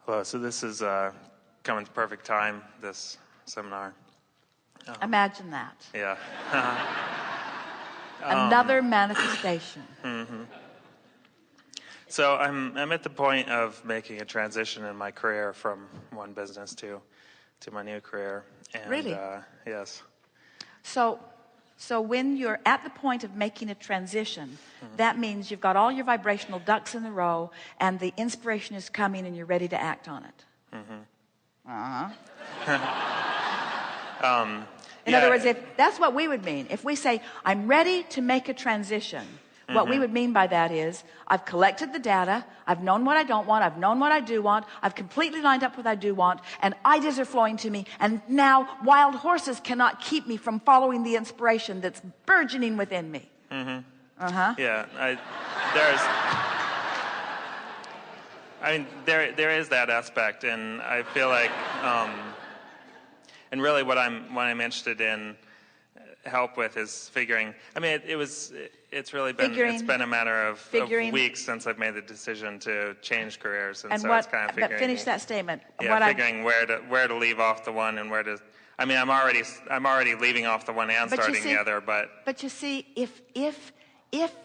Hello. So this is coming to perfect time, this seminar. Imagine that. Yeah. Another manifestation. Mm-hmm. So I'm at the point of making a transition in my career from one business to my new career. And, really? Yes. So when you're at the point of making a transition, that means you've got all your vibrational ducks in a row and the inspiration is coming and you're ready to act on it. In other words, if that's what we would mean. If we say, I'm ready to make a transition, what we would mean by that is, I've collected the data, I've known what I don't want, I've known what I do want, I've completely lined up what I do want, and ideas are flowing to me, and now wild horses cannot keep me from following the inspiration that's burgeoning within me. Yeah, there is that aspect, and I feel like, and really what I'm interested in help with is figuring. I mean, it's really been it's been a matter of weeks since I've made the decision to change careers, and so it's kind of figuring. But finish that statement. Yeah, figuring where to leave off the one and where to. I mean, I'm already leaving off the one and starting the other, But you see, if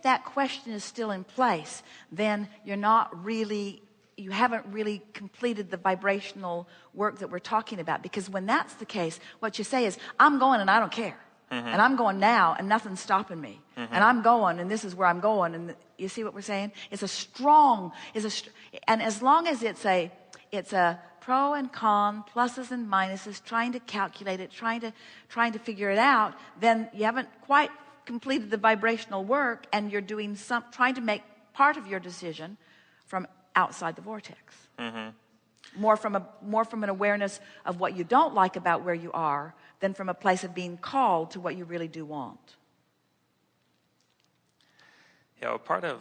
that question is still in place, then you haven't really completed the vibrational work that we're talking about. Because when that's the case, what you say is, I'm going and I don't care. And I'm going now and nothing's stopping me. And I'm going and this is where I'm going. And you see what we're saying? And as long as it's a pro and con, pluses and minuses, trying to calculate it, trying to figure it out, then you haven't quite completed the vibrational work, and you're doing trying to make part of your decision from outside the vortex. More from an awareness of what you don't like about where you are than from a place of being called to what you really do want. Yeah, well,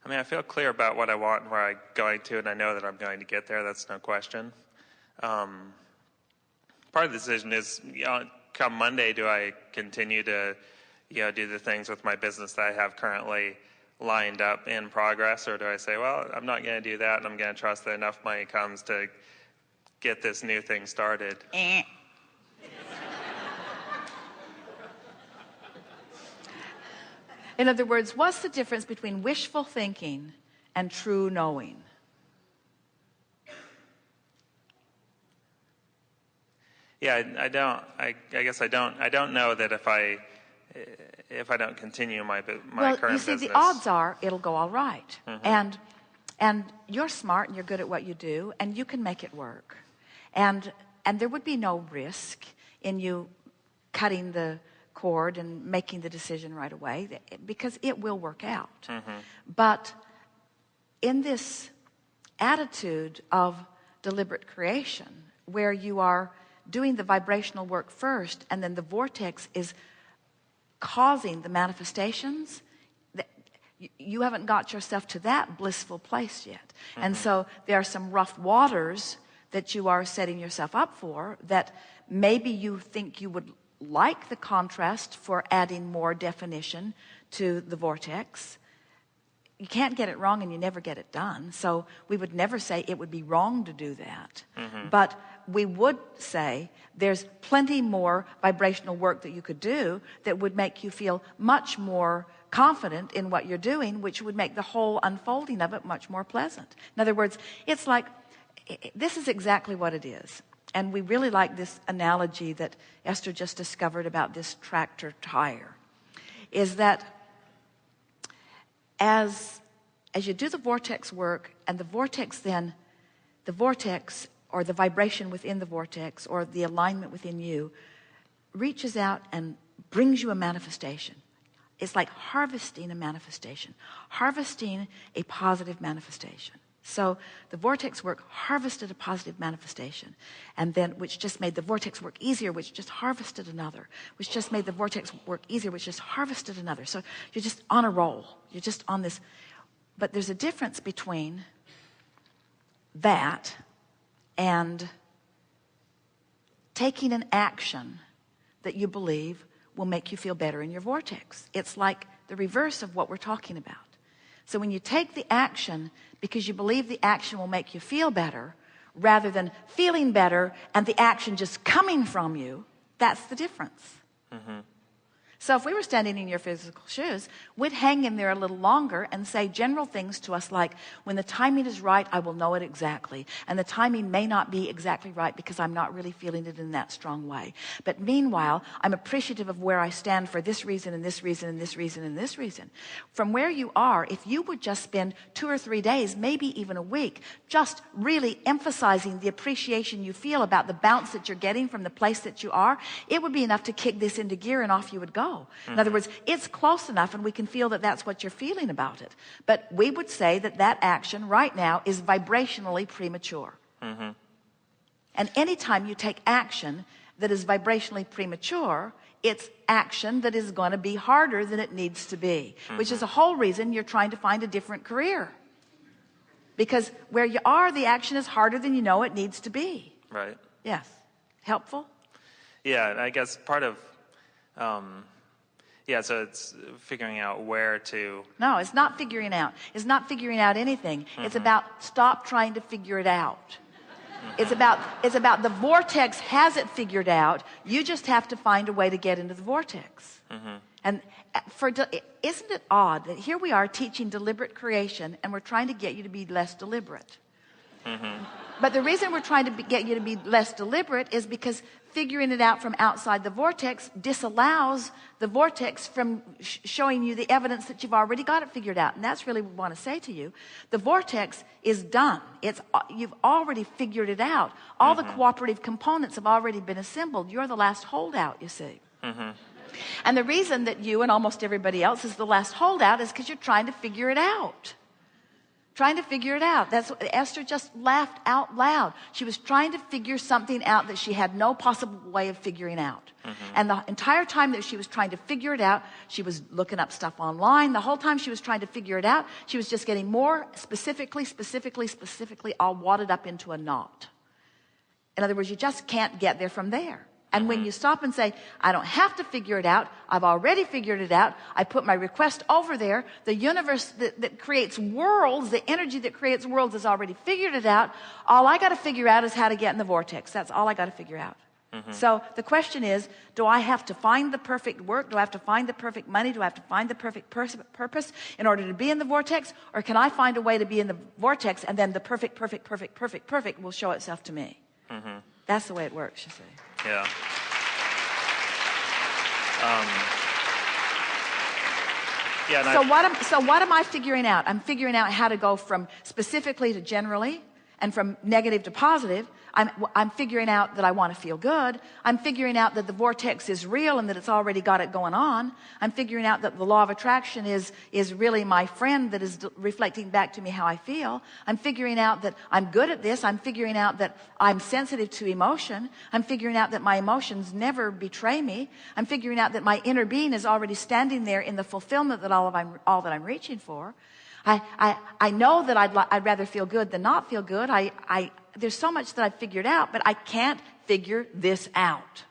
I feel clear about what I want and where I'm going to, and I know that I'm going to get there. That's no question. Part of the decision is, come Monday, do I continue to, do the things with my business that I have currently lined up in progress, or do I say, well, I'm not going to do that, and I'm going to trust that enough money comes to get this new thing started? In other words, what's the difference between wishful thinking and true knowing? Yeah, I guess I don't know that if I don't continue my current business. You see, the odds are it'll go all right. And you're smart and you're good at what you do, and you can make it work. And there would be no risk in you cutting the cord and making the decision right away, because it will work out. But in this attitude of deliberate creation, where you are doing the vibrational work first, and then the vortex is causing the manifestations, you haven't got yourself to that blissful place yet. And so there are some rough waters that you are setting yourself up for, that maybe you think you would like the contrast for adding more definition to the vortex. You can't get it wrong, and you never get it done. So we would never say it would be wrong to do that. But we would say there's plenty more vibrational work that you could do that would make you feel much more confident in what you're doing, which would make the whole unfolding of it much more pleasant. In other words, it's like, this is exactly what it is. And we really like this analogy that Esther just discovered about this tractor tire, is that as you do the vortex work, and the vortex or the vibration within the vortex, or the alignment within you, reaches out and brings you a manifestation. It's like harvesting a manifestation, harvesting a positive manifestation. So the vortex work harvested a positive manifestation, and then which just made the vortex work easier, which just harvested another, which just made the vortex work easier, which just harvested another. So you're just on a roll. You're just on this. But there's a difference between that and taking an action that you believe will make you feel better in your vortex. It's like the reverse of what we're talking about. So when you take the action because you believe the action will make you feel better, rather than feeling better and the action just coming from you, that's the difference. So if we were standing in your physical shoes, we'd hang in there a little longer and say general things to us like, when the timing is right, I will know it exactly. And the timing may not be exactly right because I'm not really feeling it in that strong way. But meanwhile, I'm appreciative of where I stand for this reason and this reason and this reason and this reason. From where you are, if you would just spend 2 or 3 days, maybe even a week, just really emphasizing the appreciation you feel about the bounce that you're getting from the place that you are, it would be enough to kick this into gear and off you would go. In other words, it's close enough and we can feel that that's what you're feeling about it. But we would say that that action right now is vibrationally premature. And anytime you take action that is vibrationally premature, it's action that is going to be harder than it needs to be, which is the whole reason you're trying to find a different career. Because where you are, the action is harder than you know it needs to be. Right. Yes. Helpful? Yeah, I guess part of, so it's figuring out where to... No, it's not figuring out. It's not figuring out anything. It's about stop trying to figure it out. It's about the vortex has it figured out. You just have to find a way to get into the vortex. And isn't it odd that here we are teaching deliberate creation and we're trying to get you to be less deliberate? But the reason we're trying to get you to be less deliberate is because figuring it out from outside the vortex disallows the vortex from showing you the evidence that you've already got it figured out. And that's really what we want to say to you. The vortex is done. You've already figured it out. All the cooperative components have already been assembled. You're the last holdout, you see. And the reason that you and almost everybody else is the last holdout is because you're trying to figure it out. Trying to figure it out. That's what Esther just laughed out loud. She was trying to figure something out that she had no possible way of figuring out. And the entire time that she was trying to figure it out, she was looking up stuff online. The whole time she was trying to figure it out, she was just getting more specifically all wadded up into a knot. In other words, you just can't get there from there. And when you stop and say, I don't have to figure it out, I've already figured it out, I put my request over there, the universe that creates worlds, the energy that creates worlds has already figured it out, all I got to figure out is how to get in the vortex. That's all I got to figure out. So the question is, do I have to find the perfect work? Do I have to find the perfect money? Do I have to find the perfect purpose in order to be in the vortex? Or can I find a way to be in the vortex and then the perfect will show itself to me? That's the way it works, you see. Yeah. So what am I figuring out? I'm figuring out how to go from specifically to generally and from negative to positive. I'm figuring out that I want to feel good. I'm figuring out that the vortex is real and that it's already got it going on. I'm figuring out that the law of attraction is really my friend that is reflecting back to me how I feel. I'm figuring out that I'm good at this. I'm figuring out that I'm sensitive to emotion. I'm figuring out that my emotions never betray me. I'm figuring out that my inner being is already standing there in the fulfillment that all that I'm reaching for. I know that I'd rather feel good than not feel good. There's so much that I've figured out, but I can't figure this out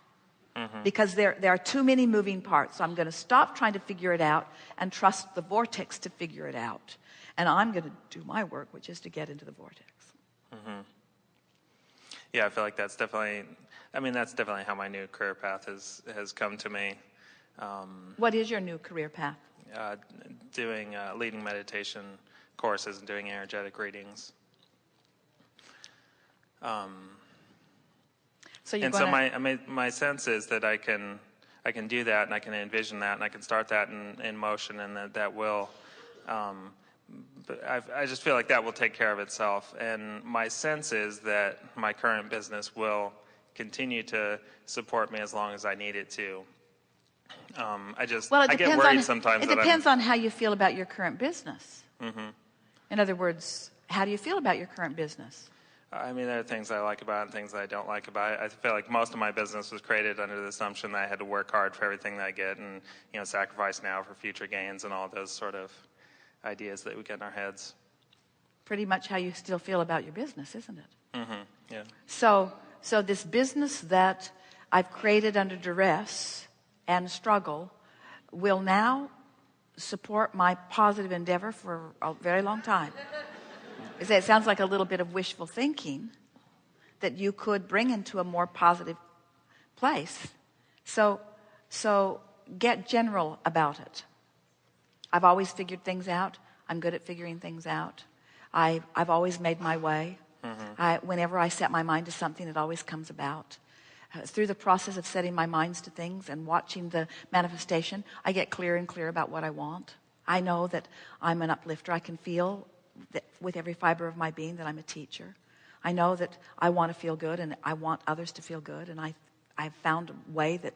because there are too many moving parts. So I'm going to stop trying to figure it out and trust the vortex to figure it out. And I'm going to do my work, which is to get into the vortex. Yeah, I feel like that's definitely how my new career path has come to me. What is your new career path? Doing leading meditation courses and doing energetic readings. My sense is that I can do that and I can envision that and I can start that in motion and that will. But I just feel like that will take care of itself. And my sense is that my current business will continue to support me as long as I need it to. I get worried sometimes. It depends on how you feel about your current business. In other words, how do you feel about your current business? I mean, there are things I like about it and things I don't like about it. I feel like most of my business was created under the assumption that I had to work hard for everything that I get and, sacrifice now for future gains and all those sort of ideas that we get in our heads. Pretty much how you still feel about your business, isn't it? Yeah. So this business that I've created under duress and struggle will now support my positive endeavor for a very long time. It sounds like a little bit of wishful thinking that you could bring into a more positive place. So get general about it. I've always figured things out. I'm good at figuring things out. I've always made my way. Whenever I set my mind to something, it always comes about. Through the process of setting my minds to things and watching the manifestation, I get clearer and clearer about what I want. I know that I'm an uplifter. I can feel that with every fiber of my being that I'm a teacher. I know that I want to feel good and I want others to feel good. And I've found a way that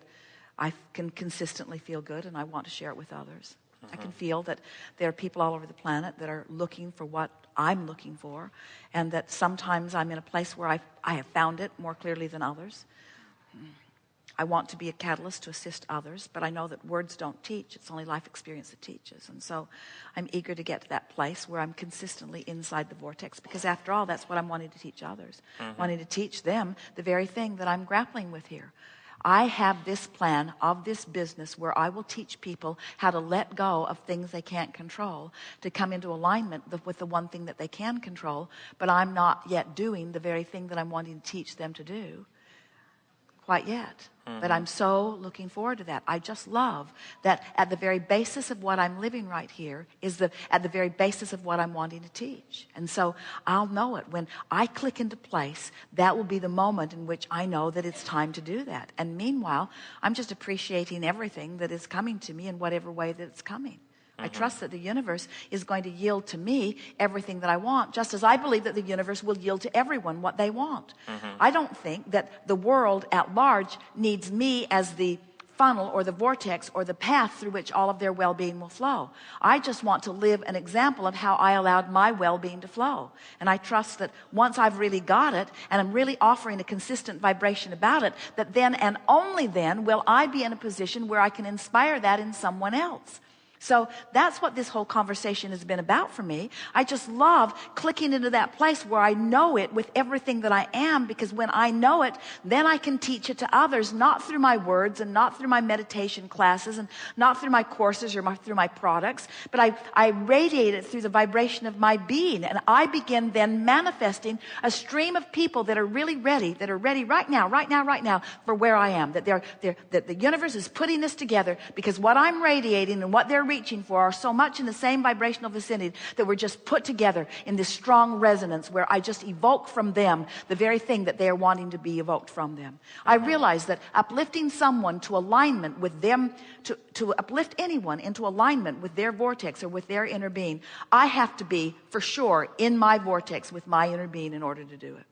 I can consistently feel good and I want to share it with others. I can feel that there are people all over the planet that are looking for what I'm looking for, and that sometimes I'm in a place where I have found it more clearly than others. I want to be a catalyst to assist others, but I know that words don't teach. It's only life experience that teaches. And so I'm eager to get to that place where I'm consistently inside the vortex, because after all, that's what I'm wanting to teach others. Wanting to teach them the very thing that I'm grappling with here. I have this plan of this business where I will teach people how to let go of things they can't control, to come into alignment with the one thing that they can control, but I'm not yet doing the very thing that I'm wanting to teach them to do quite yet. But I'm so looking forward to that. I just love that at the very basis of what I'm living right here is at the very basis of what I'm wanting to teach. And so I'll know it. When I click into place, that will be the moment in which I know that it's time to do that. And meanwhile, I'm just appreciating everything that is coming to me in whatever way that it's coming. I trust that the universe is going to yield to me everything that I want, just as I believe that the universe will yield to everyone what they want. I don't think that the world at large needs me as the funnel or the vortex or the path through which all of their well-being will flow. I just want to live an example of how I allowed my well-being to flow. And I trust that once I've really got it and I'm really offering a consistent vibration about it, that then and only then will I be in a position where I can inspire that in someone else. So that's what this whole conversation has been about for me. I just love clicking into that place where I know it with everything that I am, because when I know it, then I can teach it to others, not through my words and not through my meditation classes and not through my courses or through my products, but I radiate it through the vibration of my being, and I begin then manifesting a stream of people that are really ready, that are ready right now for where I am, that that the universe is putting this together, because what I'm radiating and what they're reaching for are so much in the same vibrational vicinity that we're just put together in this strong resonance where I just evoke from them the very thing that they are wanting to be evoked from them. I realize that uplifting someone to alignment with them, to uplift anyone into alignment with their vortex or with their inner being, I have to be for sure in my vortex with my inner being in order to do it.